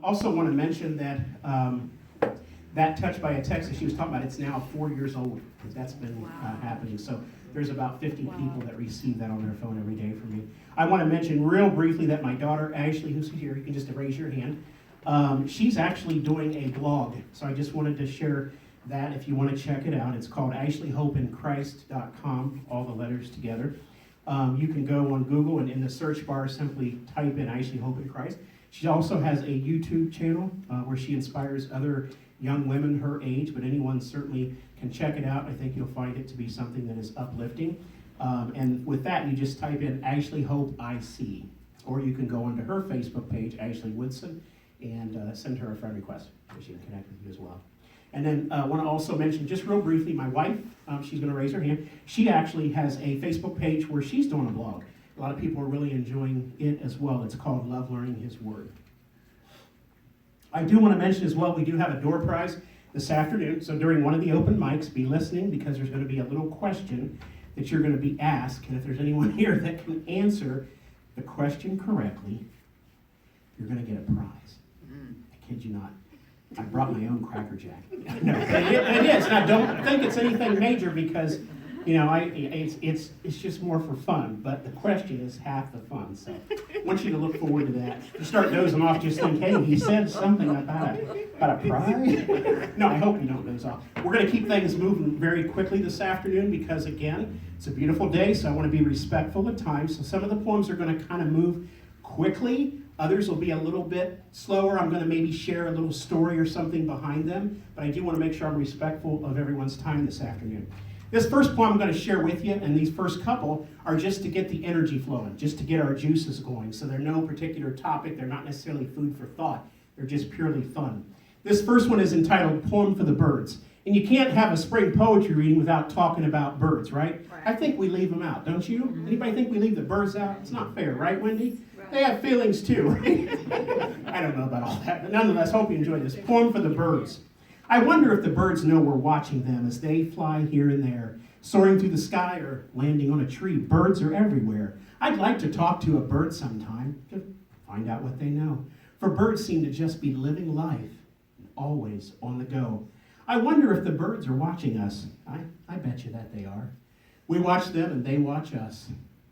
Also want to mention that that touch by a text that she was talking about, it's now 4 years old. That's been happening. So there's about 50 people that receive that on their phone every day from me. I want to mention real briefly that my daughter, Ashley, who's here, you can just raise your hand. She's actually doing a blog. So I just wanted to share that if you want to check it out. It's called ashleyhopeinchrist.com, all the letters together. You can go on Google and in the search bar simply type in Ashley Hope in Christ. She also has a YouTube channel where she inspires other young women her age, but anyone certainly can check it out. I think you'll find it to be something that is uplifting. And with that, you just type in Ashley Hope IC, or you can go onto her Facebook page, Ashley Woodson, and send her a friend request so she can connect with you as well. And then I want to also mention, just real briefly, my wife, she's going to raise her hand. She actually has a Facebook page where she's doing a blog. A lot of people are really enjoying it as well. It's called Love Learning His Word. I do want to mention as well, we do have a door prize this afternoon. So during one of the open mics, be listening because there's going to be a little question that you're going to be asked. And if there's anyone here that can answer the question correctly, you're going to get a prize. I kid you not. I brought my own Cracker Jack. No, it is. And I don't think it's anything major because, you know, it's just more for fun. But the question is half the fun. So I want you to look forward to that. If you start dozing off, just think, hey, he said something about a prize. No, I hope you don't doze off. We're going to keep things moving very quickly this afternoon because, again, it's a beautiful day, so I want to be respectful of time. So some of the poems are going to kind of move quickly. Others will be a little bit slower. I'm going to maybe share a little story or something behind them, but I do want to make sure I'm respectful of everyone's time this afternoon. This first poem I'm going to share with you, and these first couple are just to get the energy flowing, just to get our juices going. So they're no particular topic. They're not necessarily food for thought. They're just purely fun. This first one is entitled Poem for the Birds. And you can't have a spring poetry reading without talking about birds, right? I think we leave them out, don't you? Mm-hmm. Anybody think we leave the birds out? It's not fair, right, Wendy? Right. They have feelings too, right? I don't know about all that, but nonetheless, hope you enjoy this. Poem for the Birds. I wonder if the birds know we're watching them as they fly here and there, soaring through the sky or landing on a tree. Birds are everywhere. I'd like to talk to a bird sometime to find out what they know. For birds seem to just be living life, always on the go. I wonder if the birds are watching us. I bet you that they are. We watch them and they watch us,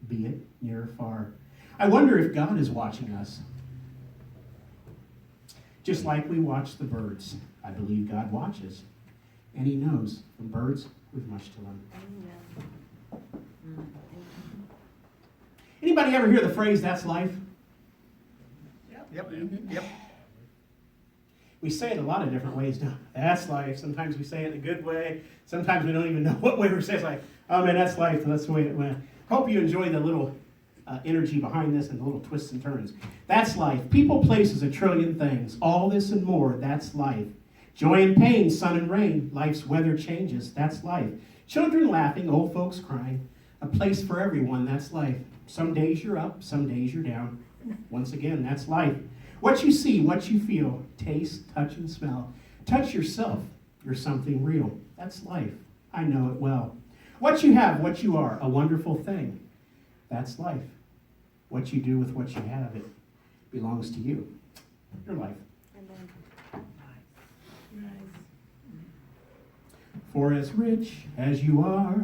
be it near or far. I wonder if God is watching us. Just like we watch the birds, I believe God watches. And he knows from birds we've much to learn. Anybody ever hear the phrase, that's life? Yep. We say it a lot of different ways now. That's life. Sometimes we say it in a good way. Sometimes we don't even know what way we say it. It's like, oh man, that's life. That's the way it went. Hope you enjoy the little energy behind this and the little twists and turns. That's life. People, places, a trillion things. All this and more, that's life. Joy and pain, sun and rain. Life's weather changes, that's life. Children laughing, old folks crying. A place for everyone, that's life. Some days you're up, some days you're down. Once again, that's life. What you see, what you feel, taste, touch, and smell. Touch yourself. You're something real. That's life. I know it well. What you have, what you are, a wonderful thing. That's life. What you do with what you have, it belongs to you. Your life. For as rich as you are,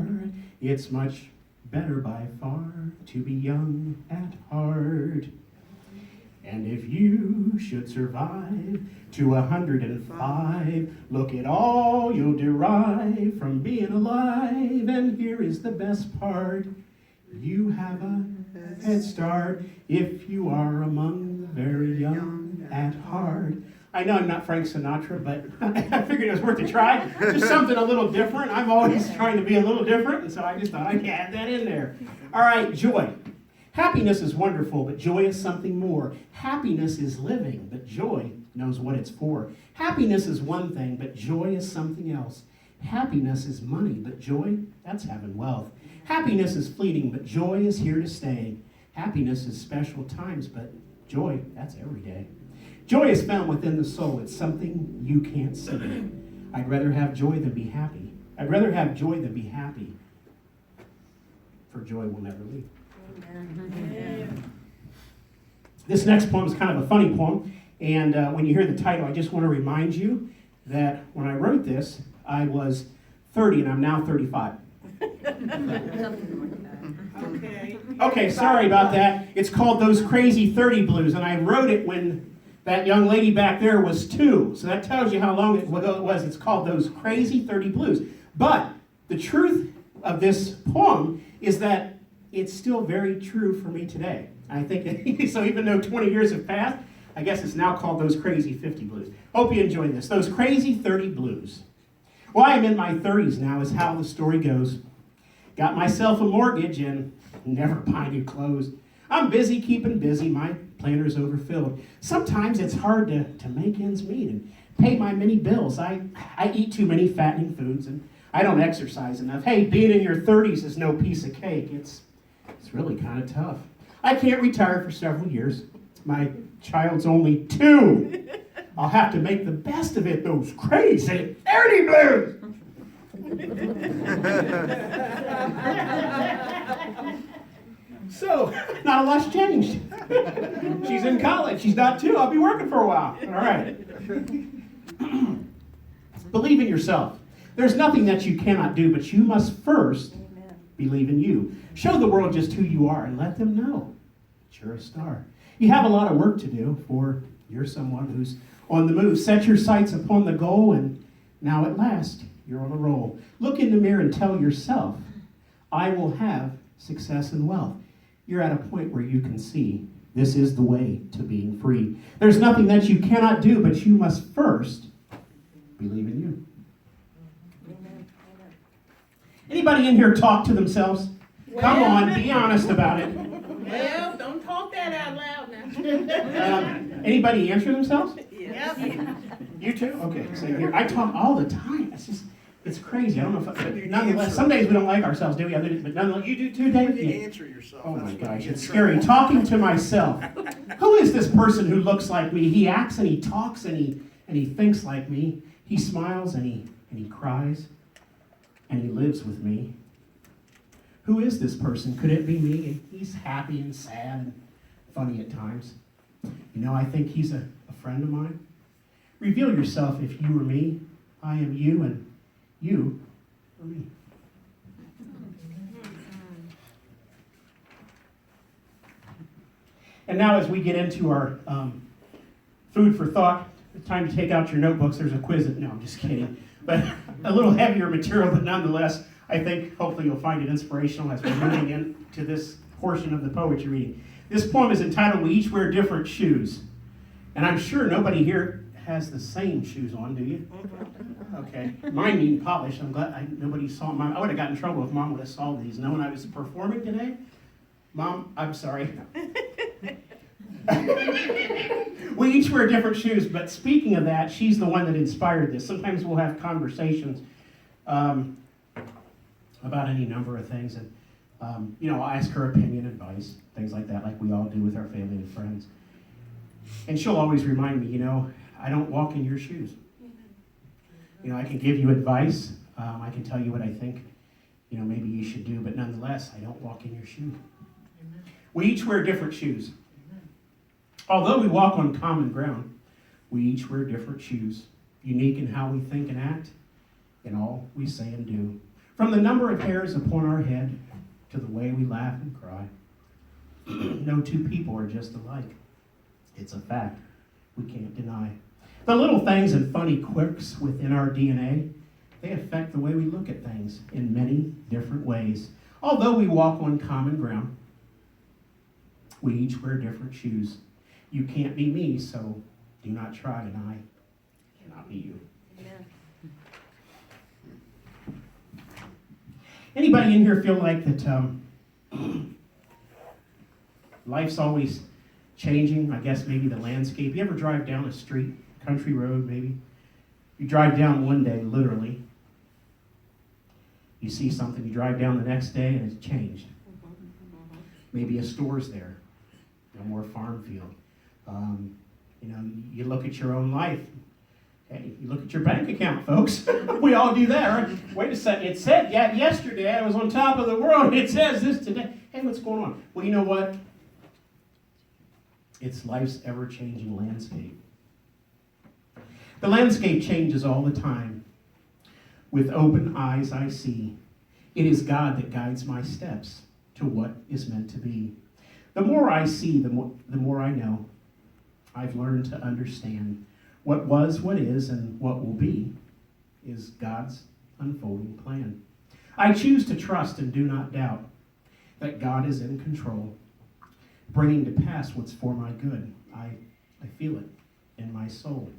it's much better by far to be young at heart. And if you should survive to 105, look at all you'll derive from being alive. And here is the best part. You have a head start if you are among the very young at heart. I know I'm not Frank Sinatra, but I figured it was worth a try. Just something a little different. I'm always trying to be a little different, and so I just thought I'd add that in there. All right, joy. Happiness is wonderful, but joy is something more. Happiness is living, but joy knows what it's for. Happiness is one thing, but joy is something else. Happiness is money, but joy, that's having wealth. Happiness is fleeting, but joy is here to stay. Happiness is special times, but joy, that's every day. Joy is found within the soul. It's something you can't see. I'd rather have joy than be happy. I'd rather have joy than be happy. For joy will never leave. Amen. This next poem is kind of a funny poem, And when you hear the title, I just want to remind you that when I wrote this, I was 30 and I'm now 35. Okay. Okay, sorry about that. It's called Those Crazy 30 Blues, and I wrote it when that young lady back there was 2. So that tells you how long ago it was. It's called Those Crazy 30 Blues. But the truth of this poem is that it's still very true for me today. I think, so even though 20 years have passed, I guess it's now called Those Crazy 50 Blues. Hope you enjoy this. Those Crazy 30 Blues. Well, I'm in my 30s now is how the story goes. Got myself a mortgage and never buy new clothes. I'm busy keeping busy. My planner's overfilled. Sometimes it's hard to make ends meet and pay my many bills. I eat too many fattening foods and I don't exercise enough. Hey, being in your 30s is no piece of cake. It's really kind of tough. I can't retire for several years. My child's only 2. I'll have to make the best of it, those crazy 30 blues. So, not a lot's changed. She's in college. She's not 2. I'll be working for a while. All right. Believe in yourself. There's nothing that you cannot do, but you must first believe in you. Show the world just who you are and let them know that you're a star. You have a lot of work to do, for you're someone who's on the move. Set your sights upon the goal, and now at last, you're on a roll. Look in the mirror and tell yourself, I will have success and wealth. You're at a point where you can see this is the way to being free. There's nothing that you cannot do, but you must first believe in you. Anybody in here talk to themselves? Come on, be honest about it. Well, don't talk that out loud now. Anybody answer themselves? Yes. You too? Okay, same here. I talk all the time. It's crazy. I don't know if, but nonetheless, some days we don't like ourselves, do we? Other days, but nonetheless, you do too, Dave? You answer yourself. Oh my That's what gosh, you it's get scary. in Talking to myself. Who is this person who looks like me? He acts and he talks and he thinks like me. He smiles and he cries and he lives with me. Who is this person? Could it be me? He's happy and sad and funny at times. You know, I think he's a friend of mine. Reveal yourself if you were me. I am you and you are me. And now as we get into our food for thought, it's time to take out your notebooks. There's a quiz. No, I'm just kidding. But a little heavier material, but nonetheless, I think hopefully you'll find it inspirational as we're moving into this portion of the poetry reading. This poem is entitled, We Each Wear Different Shoes. And I'm sure nobody here has the same shoes on, do you? Okay. Mine need polish. I'm glad nobody saw mine. I would have gotten in trouble if Mom would have saw these. Knowing I was performing today? Mom, I'm sorry. We each wear different shoes, but speaking of that, she's the one that inspired this. Sometimes we'll have conversations about any number of things, and I'll ask her opinion, advice, things like that, like we all do with our family and friends. And she'll always remind me, I don't walk in your shoes. I can give you advice. I can tell you what I think, maybe you should do, but nonetheless, I don't walk in your shoes. We each wear different shoes. Although we walk on common ground, we each wear different shoes, unique in how we think and act, in all we say and do. From the number of hairs upon our head to the way we laugh and cry. No two people are just alike. It's a fact we can't deny. The little things and funny quirks within our DNA, they affect the way we look at things in many different ways. Although we walk on common ground, we each wear different shoes. You can't be me, so do not try, and I cannot be you. Amen. Anybody in here feel like that life's always changing? I guess maybe the landscape. You ever drive down a street, country road maybe? You drive down one day, literally. You see something, you drive down the next day, and it's changed. Maybe a store's there, no more farm field. You look at your own life. Hey, you look at your bank account, folks. We all do that, right? Wait a second. It said yesterday I was on top of the world. It says this today. Hey, what's going on? Well, you know what? It's life's ever-changing landscape. The landscape changes all the time. With open eyes I see. It is God that guides my steps to what is meant to be. The more I see, the more I know. I've learned to understand what was, what is, and what will be is God's unfolding plan. I choose to trust and do not doubt that God is in control, bringing to pass what's for my good. I feel it in my soul.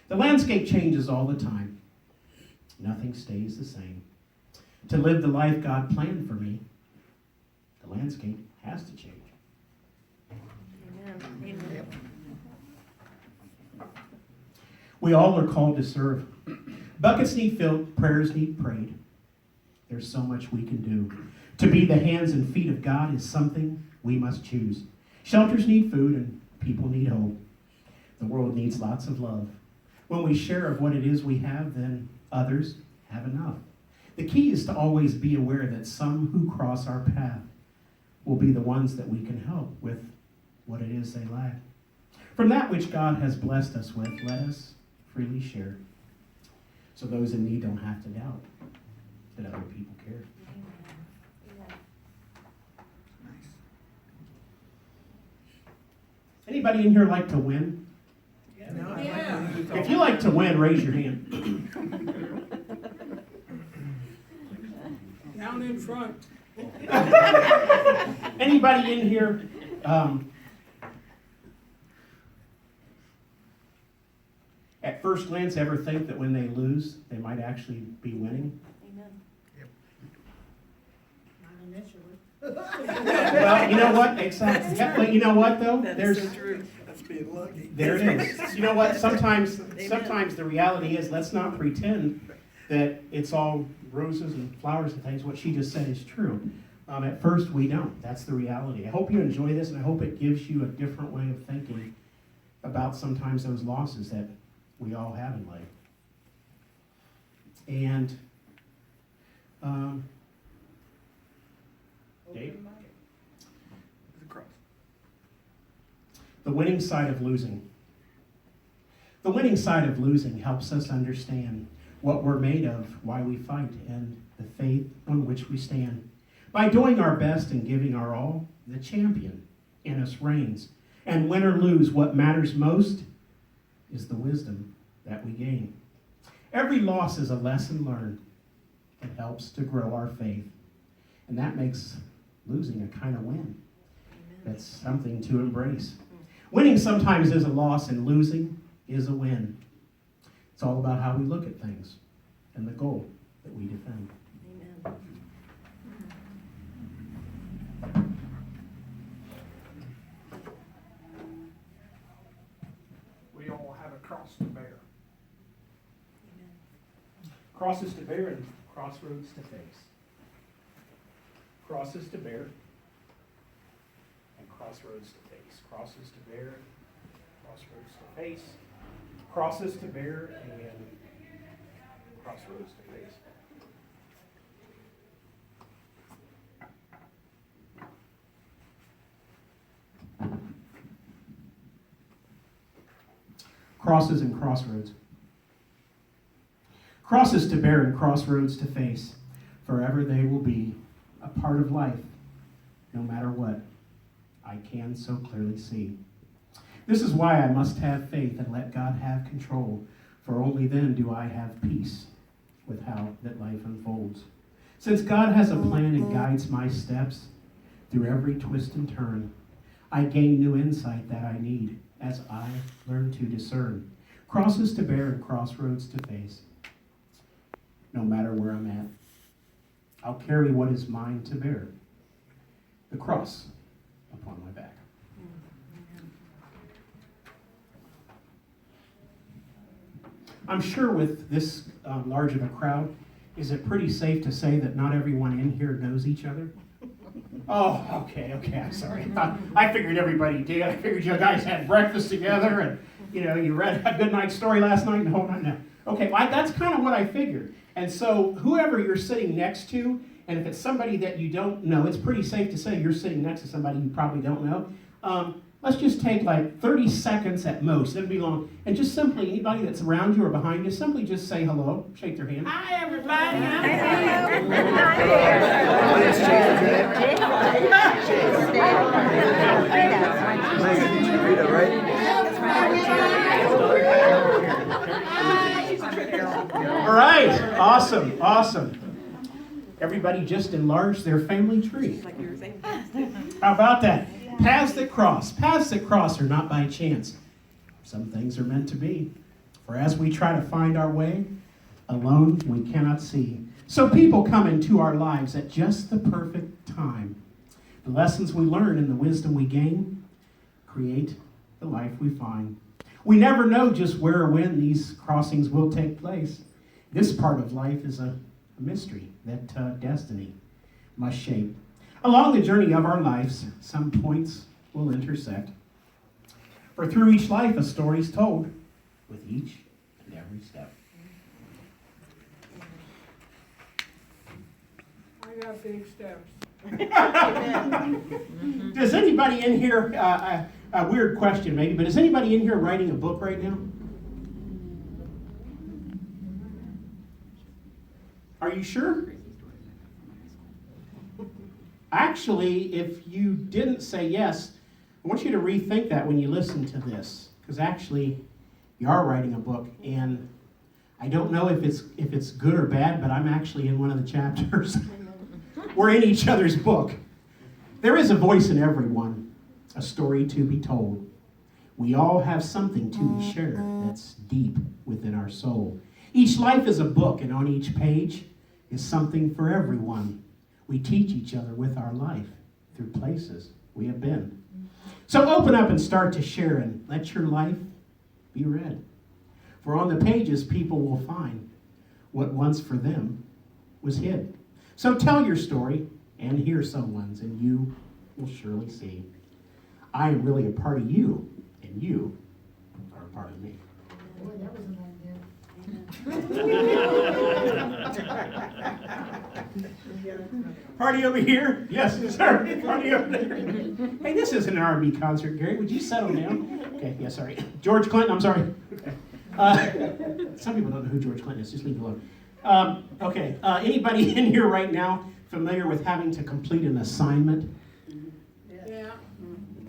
The landscape changes all the time. Nothing stays the same. To live the life God planned for me, the landscape has to change. Amen. We all are called to serve. Buckets need filled, prayers need prayed. There's so much we can do. To be the hands and feet of God is something we must choose. Shelters need food and people need hope. The world needs lots of love. When we share of what it is we have, then others have enough. The key is to always be aware that some who cross our path will be the ones that we can help with what it is they lack. From that which God has blessed us with, let us freely share, so those in need don't have to doubt that other people care. Anybody in here like to win? No, I like Yeah. to use all- If you like to win, raise your hand. Down in front. Anybody in here at first glance ever think that when they lose, they might actually be winning? Well, you know what? Exactly. But you know what, though? True. That's being lucky. There it is. You know what? Sometimes the reality is, let's not pretend that it's all roses and flowers and things. What she just said is true. At first, we don't. That's the reality. I hope you enjoy this, and I hope it gives you a different way of thinking about sometimes those losses that we all have in life. And Dave? The cross. The winning side of losing. The winning side of losing helps us understand what we're made of, why we fight, and the faith on which we stand. By doing our best and giving our all, the champion in us reigns. And win or lose, what matters most is the wisdom that we gain. Every loss is a lesson learned. It helps to grow our faith. And that makes losing a kind of win. That's something to embrace. Winning sometimes is a loss, and losing is a win. It's all about how we look at things and the goal that we defend. We all have a cross to bear. Crosses to bear and crossroads to face. Crosses to bear and crossroads to face. Crosses to bear, crossroads to face. Crosses to bear and crossroads to face. Crosses and crossroads. Crosses to bear and crossroads to face. Forever they will be a part of life, no matter what I can so clearly see. This is why I must have faith and let God have control, for only then do I have peace with how that life unfolds. Since God has a plan and guides my steps through every twist and turn, I gain new insight that I need as I learn to discern. Crosses to bear and crossroads to face. No matter where I'm at, I'll carry what is mine to bear, the cross upon my back. I'm sure with this large of a crowd, is it pretty safe to say that not everyone in here knows each other? Oh, okay, I'm sorry. I figured everybody did. I figured you guys had breakfast together and, you read a good night story last night and the whole night. No. Okay, well, that's kind of what I figured. And so whoever you're sitting next to, and if it's somebody that you don't know, it's pretty safe to say you're sitting next to somebody you probably don't know. Let's just take like 30 seconds at most. It'll be long. And just simply, anybody that's around you or behind you, simply just say hello, shake their hand. Hi, everybody. All right, awesome. Everybody just enlarged their family tree. How about that? Paths that cross are not by chance. Some things are meant to be. For as we try to find our way, alone we cannot see. So people come into our lives at just the perfect time. The lessons we learn and the wisdom we gain create the life we find. We never know just where or when these crossings will take place. This part of life is a mystery that destiny must shape. Along the journey of our lives, some points will intersect. For through each life, a story is told with each and every step. I got big steps. Does anybody in here, a weird question maybe, but is anybody in here writing a book right now? Are you sure? Actually, if you didn't say yes, I want you to rethink that when you listen to this, because actually you are writing a book, and I don't know if it's good or bad, but I'm actually in one of the chapters. We're in each other's book. There is a voice in everyone, a story to be told. We all have something to be shared that's deep within our soul. Each life is a book, and on each page is something for everyone. We teach each other with our life through places we have been. So open up and start to share and let your life be read. For on the pages, people will find what once for them was hid. So tell your story and hear someone's, and you will surely see. I am really a part of you, and you are a part of me. Boy, that was an idea. Party over here? Yes, sir. Party over there. Hey, this isn't an R&B concert, Gary. Would you settle down? Okay, yeah, sorry. George Clinton, I'm sorry. Some people don't know who George Clinton is. Just leave it alone. Okay, anybody in here right now familiar with having to complete an assignment? Yeah.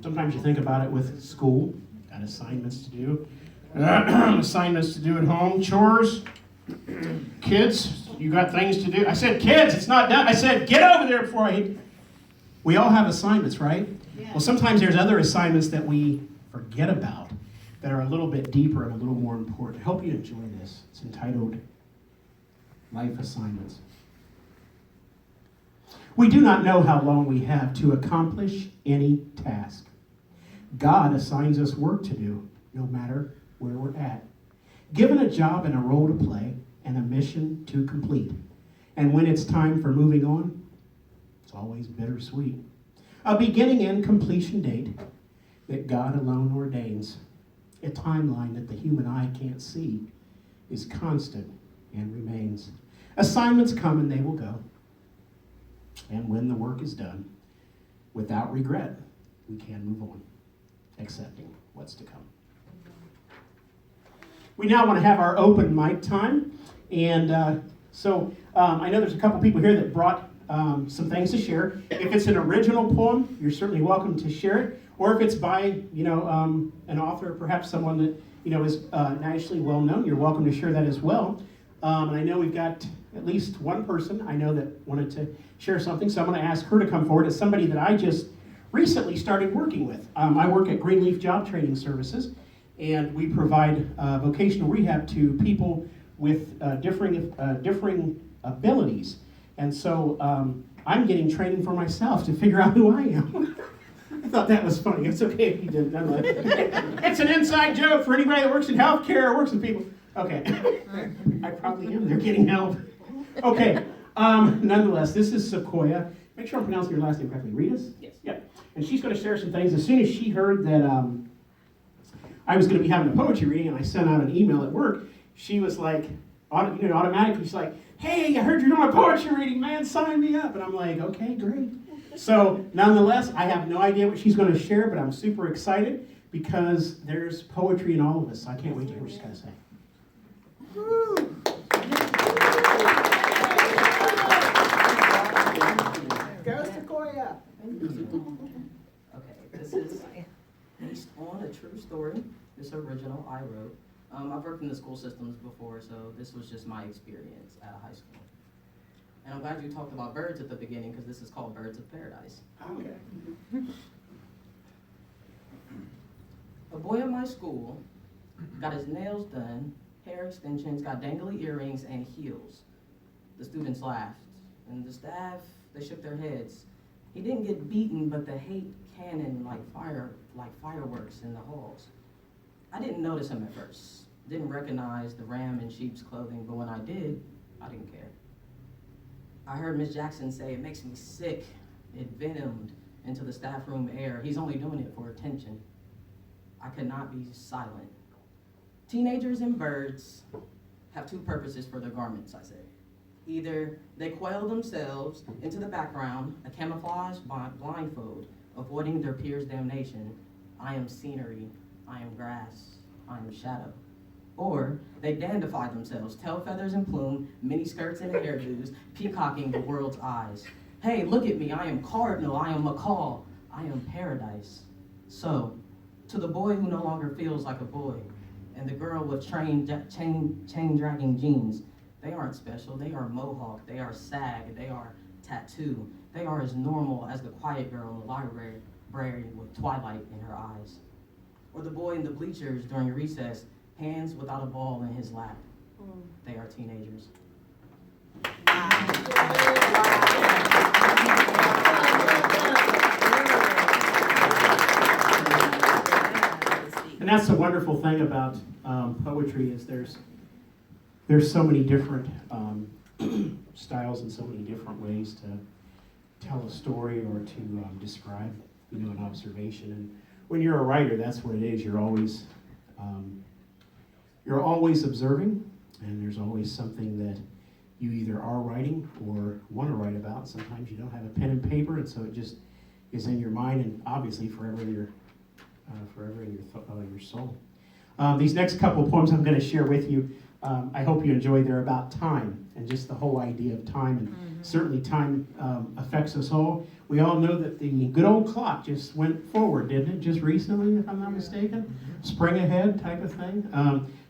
Sometimes you think about it with school. Got assignments to do. Assignments to do at home. Chores. Kids, you got things to do. I said, kids, it's not done. I said, get over there before I... We all have assignments, right? Yeah. Well, sometimes there's other assignments that we forget about that are a little bit deeper and a little more important. I hope you enjoy this. It's entitled Life Assignments. We do not know how long we have to accomplish any task. God assigns us work to do, no matter where we're at. Given a job and a role to play and a mission to complete. And when it's time for moving on, it's always bittersweet. A beginning and completion date that God alone ordains. A timeline that the human eye can't see is constant and remains. Assignments come and they will go. And when the work is done, without regret, we can move on, accepting what's to come. We now want to have our open mic time. And so I know there's a couple people here that brought some things to share. If it's an original poem, you're certainly welcome to share it. Or if it's by, an author, perhaps someone that, is nationally well known, you're welcome to share that as well. And I know we've got at least one person I know that wanted to share something. So I'm going to ask her to come forward. It's somebody that I just recently started working with. I work at Greenleaf Job Training Services. And we provide vocational rehab to people with differing abilities. And so I'm getting training for myself to figure out who I am. I thought that was funny. It's okay if you didn't. It's an inside joke for anybody that works in healthcare or works with people. Okay. I probably am. They're getting help. Okay. Nonetheless, this is Sequoia. Make sure I'm pronouncing your last name correctly. Ritas? Yes. Yep. And she's going to share some things. As soon as she heard that I was going to be having a poetry reading, and I sent out an email at work, she was like, automatically, she's like, hey, I heard you're doing a poetry reading, man, sign me up. And I'm like, okay, great. So nonetheless, I have no idea what she's going to share, but I'm super excited because there's poetry in all of us. So I can't wait to hear what she's going to say. Goes to Koya. Okay, this is based on a true story. This original I wrote. I've worked in the school systems before, so this was just my experience at a high school. And I'm glad you talked about birds at the beginning, because this is called Birds of Paradise. Okay. A boy at my school got his nails done, hair extensions, got dangly earrings, and heels. The students laughed, and the staff, they shook their heads. He didn't get beaten, but the hate cannon like fireworks in the halls. I didn't notice him at first. Didn't recognize the ram in sheep's clothing, but when I did, I didn't care. I heard Miss Jackson say, "It makes me sick." It venomed into the staff room air. He's only doing it for attention. I could not be silent. Teenagers and birds have two purposes for their garments, I said. Either they coil themselves into the background, a camouflage blindfold, avoiding their peers' damnation. I am scenery, I am grass, I am shadow. Or they dandify themselves, tail feathers and plume, mini skirts and hairdos, peacocking the world's eyes. Hey, look at me, I am cardinal, I am macaw, I am paradise. So, to the boy who no longer feels like a boy, and the girl with chain-dragging jeans, they aren't special, they are mohawk, they are sag, they are tattoo. They are as normal as the quiet girl in the library with twilight in her eyes. Or the boy in the bleachers during recess, hands without a ball in his lap. They are teenagers. And that's the wonderful thing about poetry is there's so many different styles and so many different ways to tell a story or to describe, an observation. And when you're a writer, that's what it is. You're always observing, and there's always something that you either are writing or want to write about. Sometimes you don't have a pen and paper, and so it just is in your mind and obviously forever in your soul. These next couple of poems I'm going to share with you, I hope you enjoy. They're about time and just the whole idea of time. And certainly time affects us all. We all know that the good old clock just went forward, didn't it? Just recently, if I'm not mistaken. Spring ahead type of thing.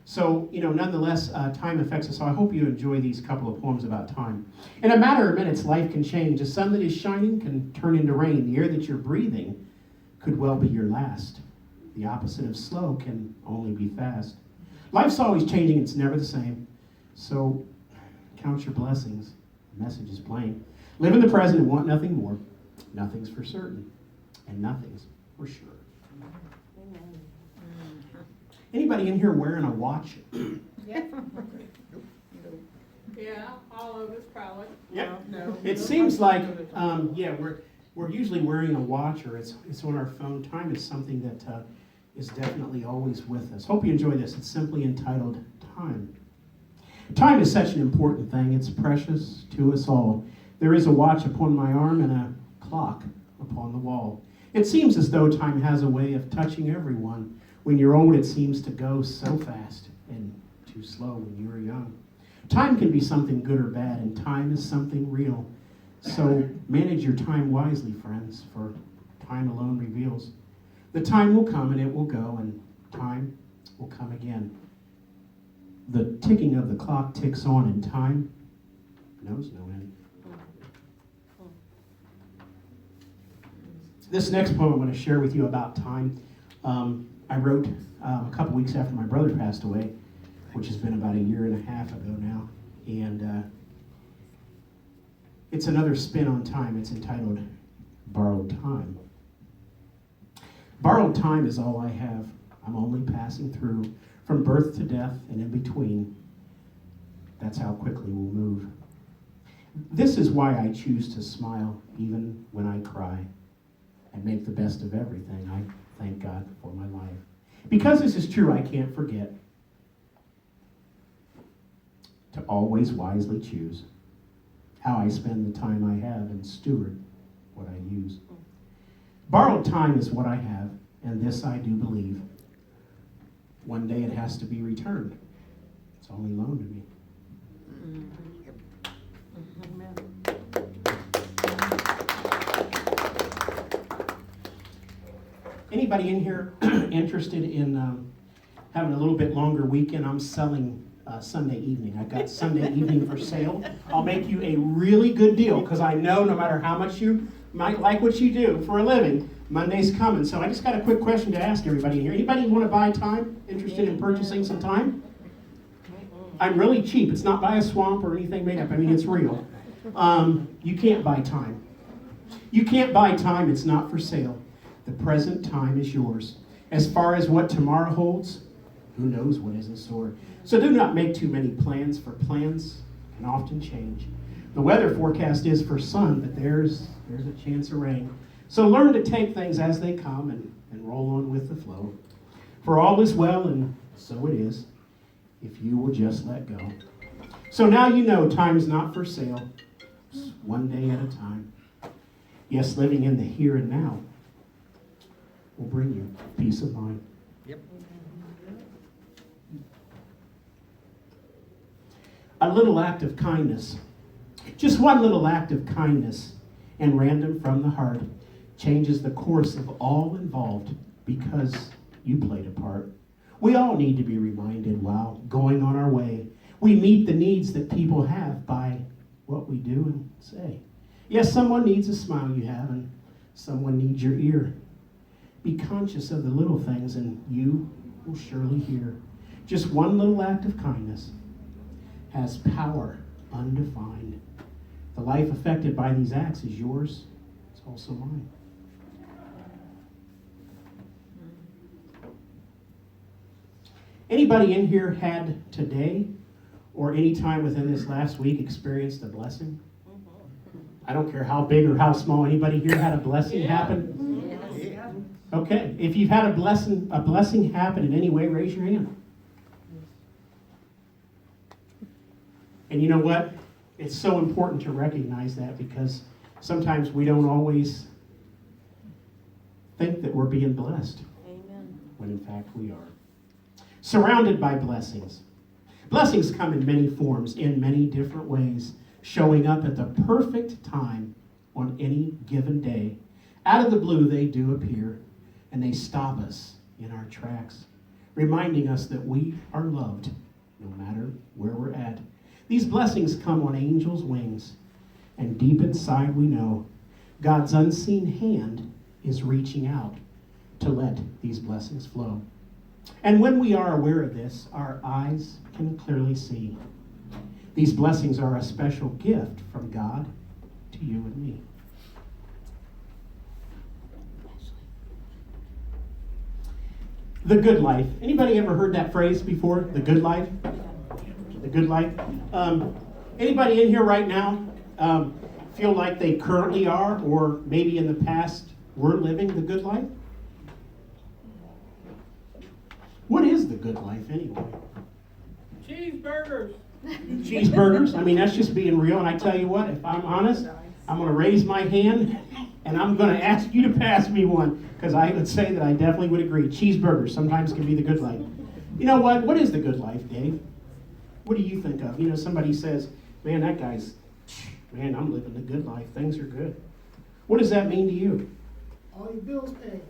So, nonetheless, time affects us all. I hope you enjoy these couple of poems about time. In a matter of minutes, life can change. The sun that is shining can turn into rain. The air that you're breathing could well be your last. The opposite of slow can only be fast. Life's always changing, it's never the same. So count your blessings. The message is plain. Live in the present and want nothing more. Nothing's for certain, and nothing's for sure. Anybody in here wearing a watch? Yeah, all of us probably. Yeah. No. It seems like, we're usually wearing a watch or it's on our phone. Time is something that is definitely always with us. Hope you enjoy this. It's simply entitled Time. Time is such an important thing. It's precious to us all. There is a watch upon my arm and a clock upon the wall. It seems as though time has a way of touching everyone. When you're old, it seems to go so fast and too slow when you were young. Time can be something good or bad, and time is something real. So manage your time wisely, friends, for time alone reveals. The time will come and it will go, and time will come again. The ticking of the clock ticks on, and time knows no end. This next poem I'm going to share with you about time, I wrote a couple weeks after my brother passed away, which has been about a year and a half ago now. And it's another spin on time. It's entitled Borrowed Time. Borrowed time is all I have. I'm only passing through from birth to death and in between. That's how quickly we'll move. This is why I choose to smile even when I cry and make the best of everything. I thank God for my life. Because this is true, I can't forget to always wisely choose how I spend the time I have and steward what I use. Borrowed time is what I have, and this I do believe. One day it has to be returned. It's only loaned to me. Anybody in here interested in having a little bit longer weekend? I'm selling Sunday evening. I've got Sunday evening for sale. I'll make you a really good deal because I know no matter how much you might like what you do for a living, Monday's coming. So I just got a quick question to ask everybody in here. Anybody want to buy time? Interested in purchasing some time? I'm really cheap. It's not by a swamp or anything made up. I mean, it's real. You can't buy time. You can't buy time. It's not for sale. The present time is yours. As far as what tomorrow holds, who knows what is in store. So do not make too many plans, for plans can often change. The weather forecast is for sun, but there's a chance of rain. So learn to take things as they come and roll on with the flow. For all is well, and so it is, if you will just let go. So now you know time's not for sale. It's one day at a time. Yes, living in the here and now will bring you peace of mind. Yep. A little act of kindness, just one little act of kindness and random from the heart changes the course of all involved because you played a part. We all need to be reminded while going on our way. We meet the needs that people have by what we do and say. Yes, someone needs a smile you have and someone needs your ear. Be conscious of the little things and you will surely hear. Just one little act of kindness has power undefined. The life affected by these acts is yours. It's also mine. Anybody in here had today or any time within this last week experienced a blessing? I don't care how big or how small. Anybody here had a blessing happen? Okay, if you've had a blessing happen in any way, raise your hand. And you know what? It's so important to recognize that because sometimes we don't always think that we're being blessed. Amen. When in fact we are. Surrounded by blessings. Blessings come in many forms, in many different ways, showing up at the perfect time on any given day. Out of the blue they do appear, and they stop us in our tracks, reminding us that we are loved no matter where we're at. These blessings come on angels' wings, and deep inside we know God's unseen hand is reaching out to let these blessings flow. And when we are aware of this, our eyes can clearly see. These blessings are a special gift from God to you and me. The good life. Anybody ever heard that phrase before? The good life? The good life? Anybody in here right now feel like they currently are, or maybe in the past were living the good life? What is the good life anyway? Cheeseburgers. Cheeseburgers? I mean, that's just being real. And I tell you what, if I'm honest, I'm going to raise my hand and I'm going to ask you to pass me one, because I would say that I definitely would agree. Cheeseburgers sometimes can be the good life. You know what? What is the good life, Dave? What do you think of? You know, somebody says, man, man, I'm living the good life. Things are good. What does that mean to you? All your bills paid.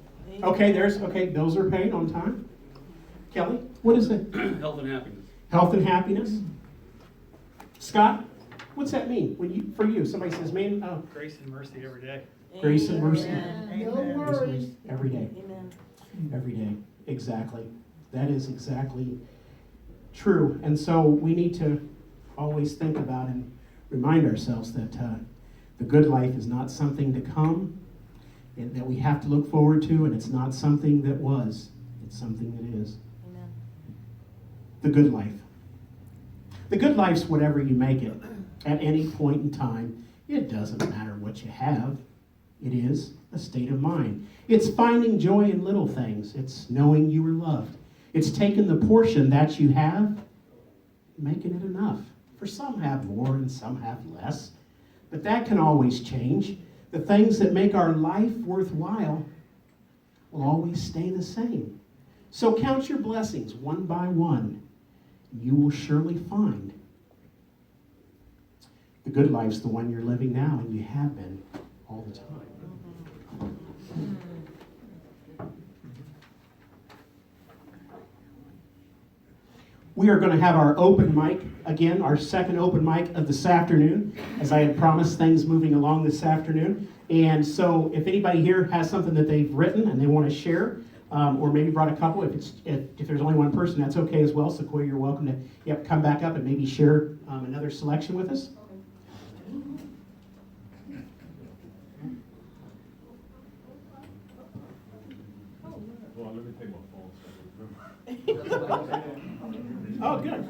Okay, bills are paid on time. Kelly, what is it? Health and happiness. Health and happiness. Scott, what's that mean for you? Somebody says, man, Grace and mercy every day. grace and mercy. No Amen. worries. Every day. Amen. Every day. Exactly. That is exactly true. And so we need to always think about and remind ourselves that the good life is not something to come, and that we have to look forward to, and it's not something that was. It's something that is. Amen. The good life. The good life's whatever you make it at any point in time. It doesn't matter what you have. It is a state of mind. It's finding joy in little things. It's knowing you are loved. It's taking the portion that you have, making it enough. For some have more and some have less. But that can always change. The things that make our life worthwhile will always stay the same. So count your blessings one by one. You will surely find the good life's the one you're living now, and you have been all the time. We are going to have our open mic again, our second open mic of this afternoon, as I had promised, things moving along this afternoon. And so if anybody here has something that they've written and they want to share, or maybe brought a couple, if there's only one person, that's okay as well. Sequoia, you're welcome to come back up and maybe share another selection with us. Well, let me take my phone so I can remember. Oh, good.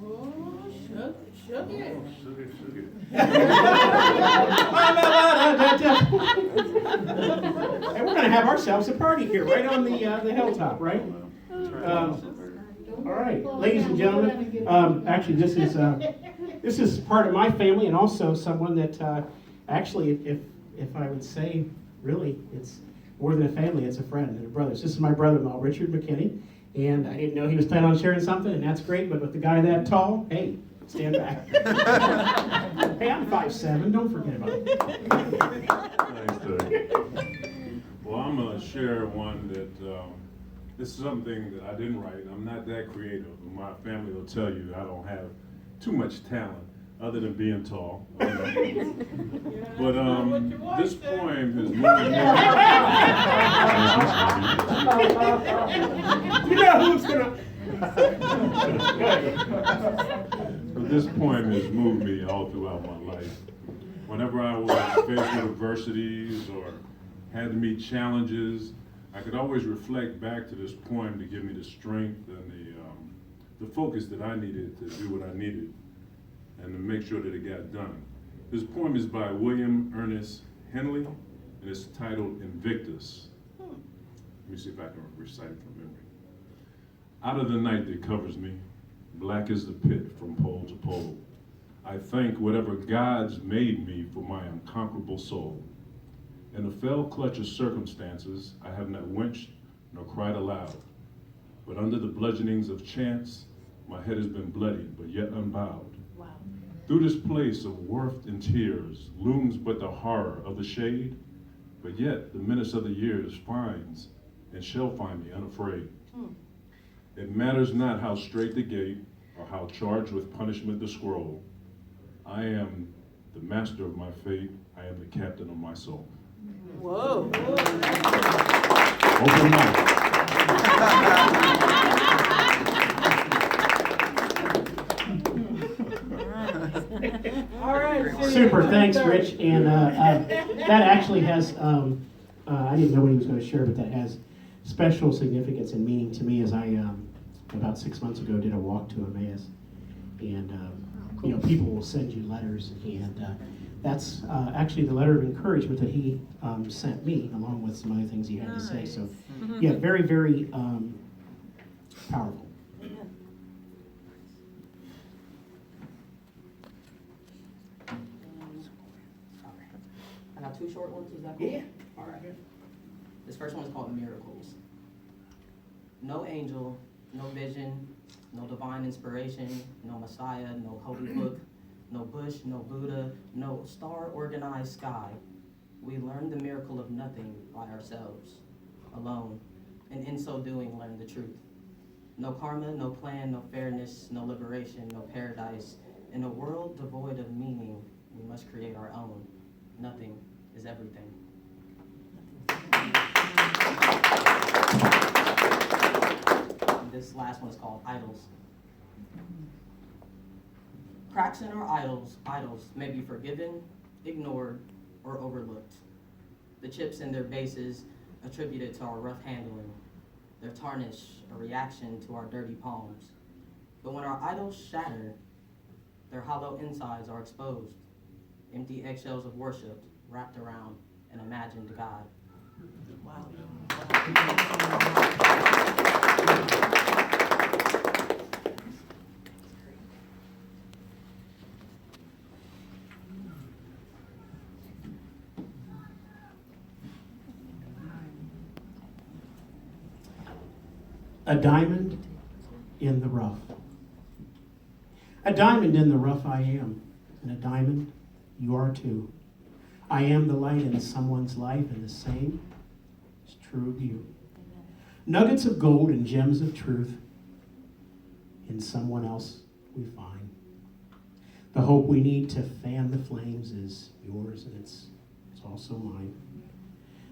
Oh, shook it. Sugar. And we're going to have ourselves a party here, right on the hilltop, right? All right, ladies and gentlemen. Actually, this is part of my family, and also someone that actually, if I would say, really, it's more than a family, it's a friend and a brother. This is my brother-in-law, Richard McKinney, and I didn't know he was planning on sharing something, and that's great, but with the guy that tall, hey, stand back. Hey, I'm 5'7", don't forget about it. Thanks, Doug. Well, I'm going to share one that, this is something that I didn't write. I'm not that creative. My family will tell you I don't have too much talent other than being tall. But this poem has moved me. You know who's gonna... But this poem has moved me all throughout my life. Whenever I was faced with adversities or had to meet challenges, I could always reflect back to this poem to give me the strength and the focus that I needed to do what I needed and to make sure that it got done. This poem is by William Ernest Henley, and it's titled Invictus. Let me see if I can recite it from memory. Out of the night that covers me, black is the pit from pole to pole. I thank whatever gods made me for my unconquerable soul. In the fell clutch of circumstances, I have not winced nor cried aloud. But under the bludgeonings of chance, my head has been bloodied, but yet unbowed. Wow. Through this place of worth and tears looms but the horror of the shade, but yet the menace of the years finds and shall find me unafraid. It matters not how straight the gate or how charged with punishment the scroll. I am the master of my fate. I am the captain of my soul. Whoa. Open mic. All right. Super, thanks, Rich. And that actually has, I didn't know what he was going to share, but that has special significance and meaning to me as I, about 6 months ago, did a walk to Emmaus. And, people will send you letters, and that's actually the letter of encouragement that he sent me, along with some other things he had to say. So, yeah, very, very powerful. I got two short ones, is that cool? Yeah. All right. This first one is called Miracles. No angel, no vision, no divine inspiration, no Messiah, no holy book, no bush, no Buddha, no star-organized sky. We learn the miracle of nothing by ourselves, alone, and in so doing learn the truth. No karma, no plan, no fairness, no liberation, no paradise. In a world devoid of meaning, we must create our own. Nothing is everything. And this last one is called Idols. Cracks in our idols may be forgiven, ignored, or overlooked. The chips in their bases attributed to our rough handling. Their tarnish a reaction to our dirty palms. But when our idols shatter, their hollow insides are exposed. Empty eggshells of worship wrapped around an imagined God. Wow. A diamond in the rough. A diamond in the rough I am, and a diamond you are too. I am the light in someone's life, and the same is true of you. Nuggets of gold and gems of truth in someone else we find. The hope we need to fan the flames is yours, and it's also mine.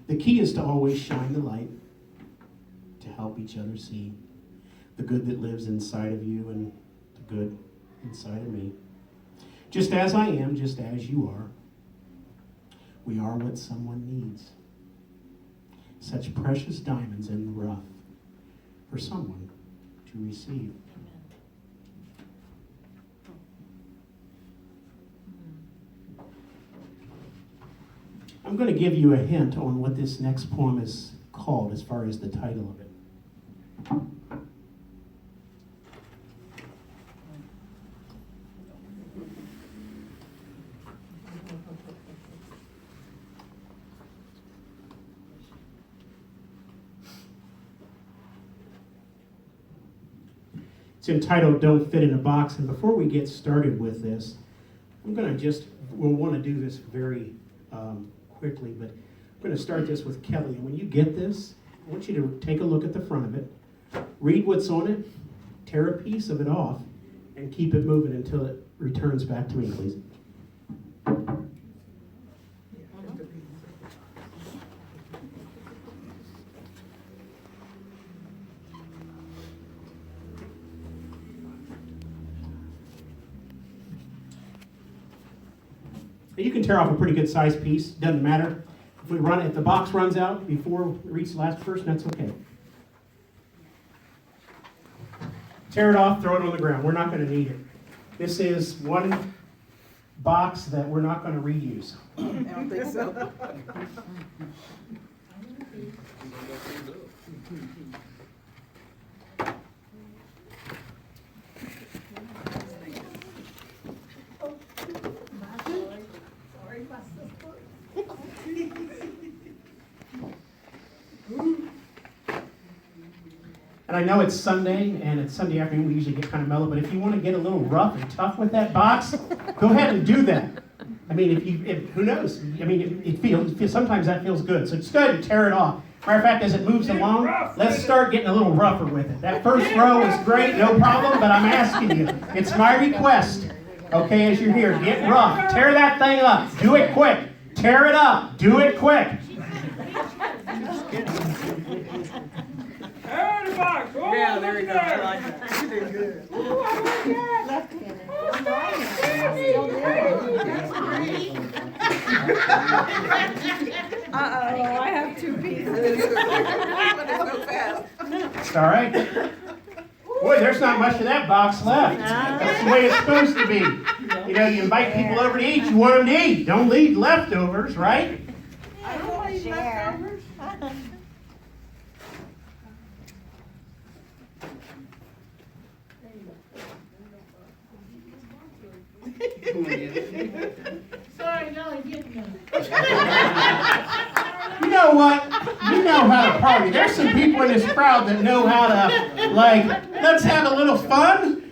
The key is to always shine the light, to help each other see the good that lives inside of you and the good inside of me. Just as I am, just as you are, we are what someone needs. Such precious diamonds in the rough for someone to receive. I'm going to give you a hint on what this next poem is called as far as the title of it. It's entitled Don't Fit in a Box. And before we get started with this, we'll want to do this very quickly, but I'm going to start this with Kelly. And when you get this, I want you to take a look at the front of it, read what's on it, tear a piece of it off, and keep it moving until it returns back to me, please. You can tear off a pretty good sized piece, doesn't matter. If the box runs out before we reach the last person, that's okay. Tear it off, throw it on the ground. We're not going to need it. This is one box that we're not going to reuse. I don't think so. And I know it's Sunday, and it's Sunday afternoon, we usually get kind of mellow, but if you want to get a little rough and tough with that box, go ahead and do that. I mean, who knows? I mean, it feels, sometimes that feels good. So just go ahead and tear it off. Matter of fact, as it moves along, let's start getting a little rougher with it. That first row is great, no problem, but I'm asking you, it's my request, okay, as you're here, get rough. Tear that thing up. Do it quick. Tear it up. Do it quick. Yeah, there we go. I like that. You did good. Ooh, I like that. Uh-oh, I have two pieces. It's all right. Boy, there's not much of that box left. That's the way it's supposed to be. You know, you invite people over to eat, you want them to eat. Don't leave leftovers, right? I don't want to eat leftovers. Sorry, no, I didn't. You know what? You know how to party. There's some people in this crowd that know how to, like, let's have a little fun.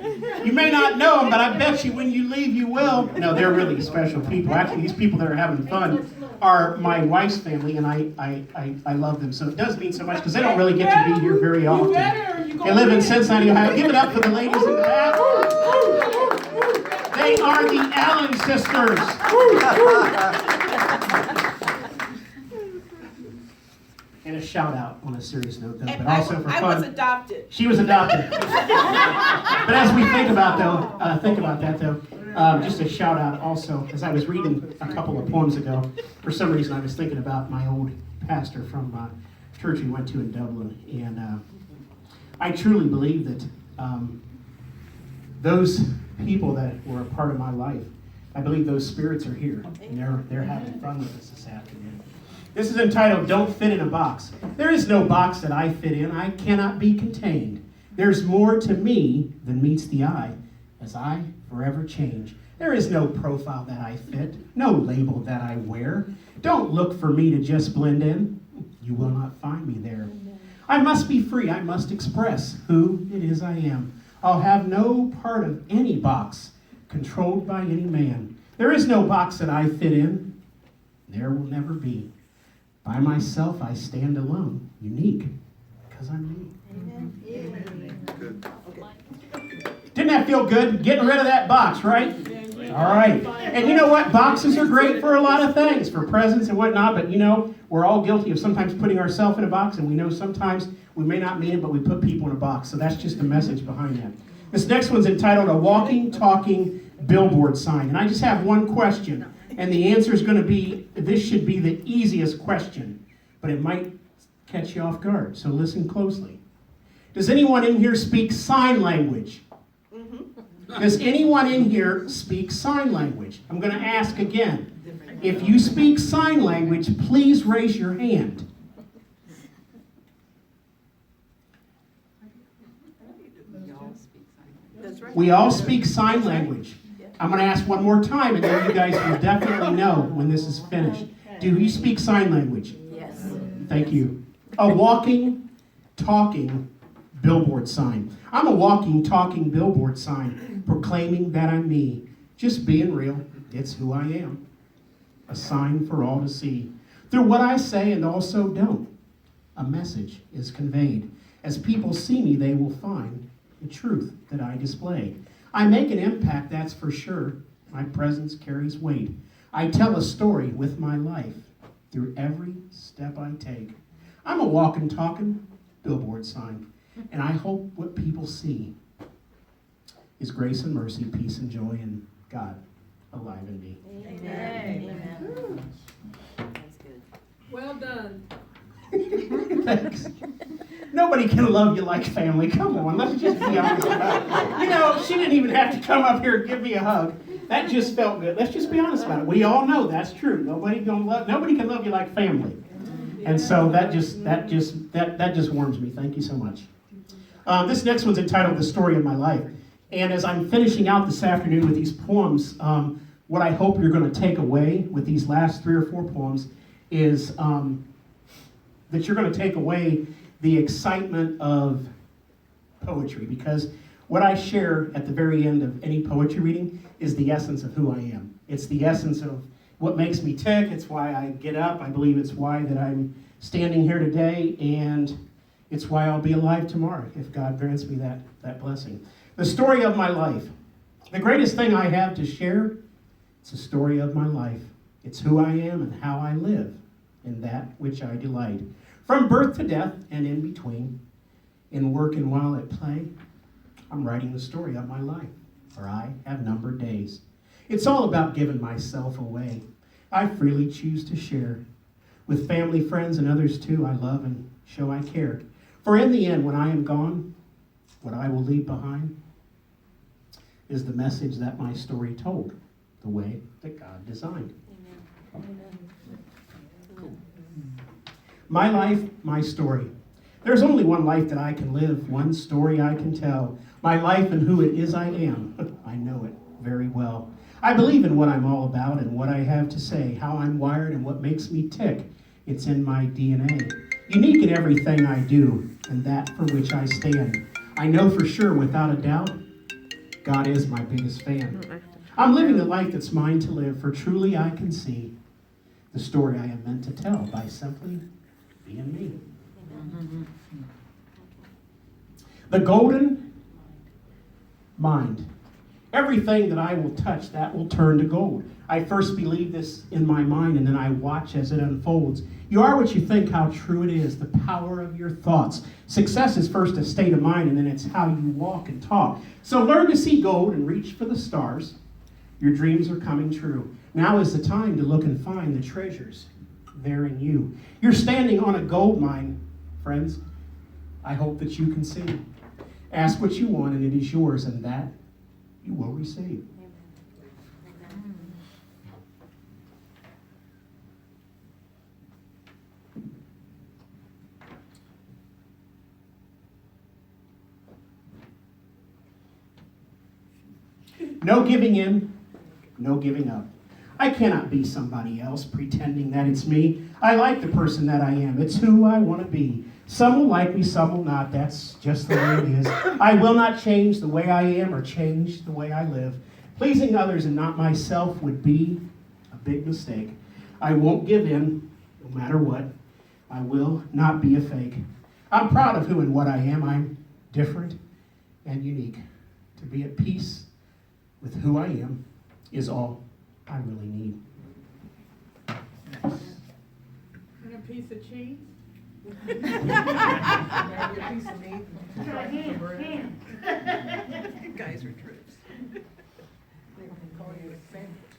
You may not know them, but I bet you when you leave, you will. No, they're really special people. Actually, these people that are having fun are my wife's family, and I love them. So it does mean so much because they don't really get to be here very often. They live in Cincinnati, Ohio. Give it up for the ladies in the back. They are the Allen sisters. And a shout out on a serious note, though, but also for fun. I was adopted. She was adopted. But as we think about that though, just a shout out also, as I was reading a couple of poems ago, for some reason I was thinking about my old pastor from church we went to in Dublin, and I truly believe that those people that were a part of my life, I believe those spirits are here, and they're having fun with us this afternoon. This is entitled Don't Fit in a Box. There is no box that I fit in. I cannot be contained. There's more to me than meets the eye as I forever change. There is no profile that I fit, no label that I wear. Don't look for me to just blend in. You will not find me there. I must be free. I must express who it is I am. I'll have no part of any box controlled by any man. There is no box that I fit in. There will never be. By myself I stand alone, unique, because I'm me. Didn't that feel good? Getting rid of that box, right? All right. And you know what? Boxes are great for a lot of things, for presents and whatnot, but you know, we're all guilty of sometimes putting ourselves in a box, and we know sometimes we may not mean it, but we put people in a box. So that's just the message behind that. This next one's entitled A Walking, Talking Billboard Sign. And I just have one question, and the answer is going to be, this should be the easiest question, but it might catch you off guard, so listen closely. Does anyone in here speak sign language? Does anyone in here speak sign language? I'm going to ask again. If you speak sign language, please raise your hand. We all speak sign language. I'm going to ask one more time, and then you guys will definitely know when this is finished. Do you speak sign language? Yes. Thank you. A walking, talking billboard sign. I'm a walking, talking billboard sign proclaiming that I'm me. Just being real. It's who I am. A sign for all to see. Through what I say and also don't, a message is conveyed. As people see me, they will find the truth that I display. I make an impact, that's for sure. My presence carries weight. I tell a story with my life through every step I take. I'm a walking, talking billboard sign, and I hope what people see is grace and mercy, peace and joy, and God alive in me. Amen. That's good. Well done. Thanks. Nobody can love you like family. Come on, let's just be honest about it. You know, she didn't even have to come up here and give me a hug. That just felt good. Let's just be honest about it. We all know that's true. Nobody can love you like family. And so that just warms me. Thank you so much. This next one's entitled The Story of My Life. And as I'm finishing out this afternoon with these poems, what I hope you're going to take away with these last 3 or 4 poems is that you're going to take away the excitement of poetry, because what I share at the very end of any poetry reading is the essence of who I am. It's the essence of what makes me tick. It's why I get up. I believe it's why that I'm standing here today, and it's why I'll be alive tomorrow if God grants me that blessing. The story of my life. The greatest thing I have to share, it's the story of my life. It's who I am and how I live in that which I delight. From birth to death and in between, in work and while at play, I'm writing the story of my life, for I have numbered days. It's all about giving myself away. I freely choose to share with family, friends, and others too I love and show I care. For in the end, when I am gone, what I will leave behind is the message that my story told, the way that God designed. Amen. My life, my story. There's only one life that I can live, one story I can tell. My life and who it is I am, I know it very well. I believe in what I'm all about and what I have to say, how I'm wired and what makes me tick. It's in my DNA. Unique in everything I do, and that for which I stand. I know for sure, without a doubt, God is my biggest fan. I'm living the life that's mine to live, for truly I can see the story I am meant to tell by simply being me. The golden mind. Everything that I will touch, that will turn to gold. I first believe this in my mind, and then I watch as it unfolds. You are what you think, how true it is, the power of your thoughts. Success is first a state of mind, and then it's how you walk and talk. So learn to see gold and reach for the stars. Your dreams are coming true. Now is the time to look and find the treasures there in you. You're standing on a gold mine, friends. I hope that you can see. Ask what you want, and it is yours, and that you will receive. No giving in, no giving up. I cannot be somebody else pretending that it's me. I like the person that I am. It's who I want to be. Some will like me, some will not. That's just the way it is. I will not change the way I am or change the way I live. Pleasing others and not myself would be a big mistake. I won't give in, no matter what. I will not be a fake. I'm proud of who and what I am. I'm different and unique. To be at peace with who I am is all I really need. And a piece of cheese. Maybe a piece of meat. Try ham. You guys are trips. They call you a sandwich.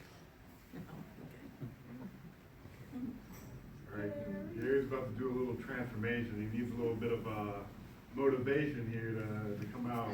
All right, Gary's about to do a little transformation. He needs a little bit of motivation here to come out.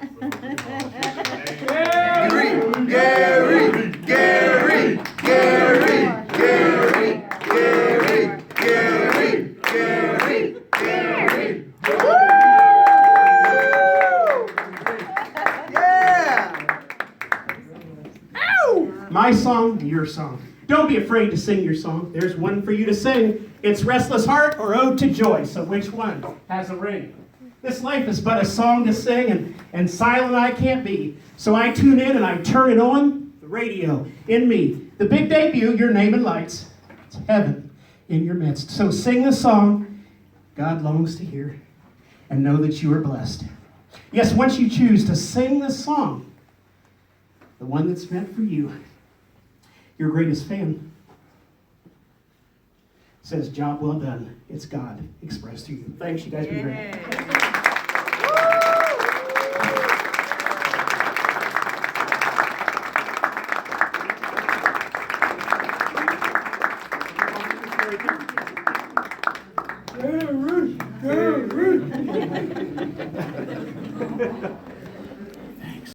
My song, your song. Don't be afraid to sing your song. There's one for you to sing. It's Restless Heart or Ode to Joy. So which one has a ring? This life is but a song to sing, and silent I can't be. So I tune in and I turn it on, the radio in me. The big debut, your name and lights. It's heaven in your midst. So sing the song God longs to hear and know that you are blessed. Yes, once you choose to sing this song, the one that's meant for you, your greatest fan says, job well done. It's God expressed to you. Thanks, you guys. Be great. Gary, Gary.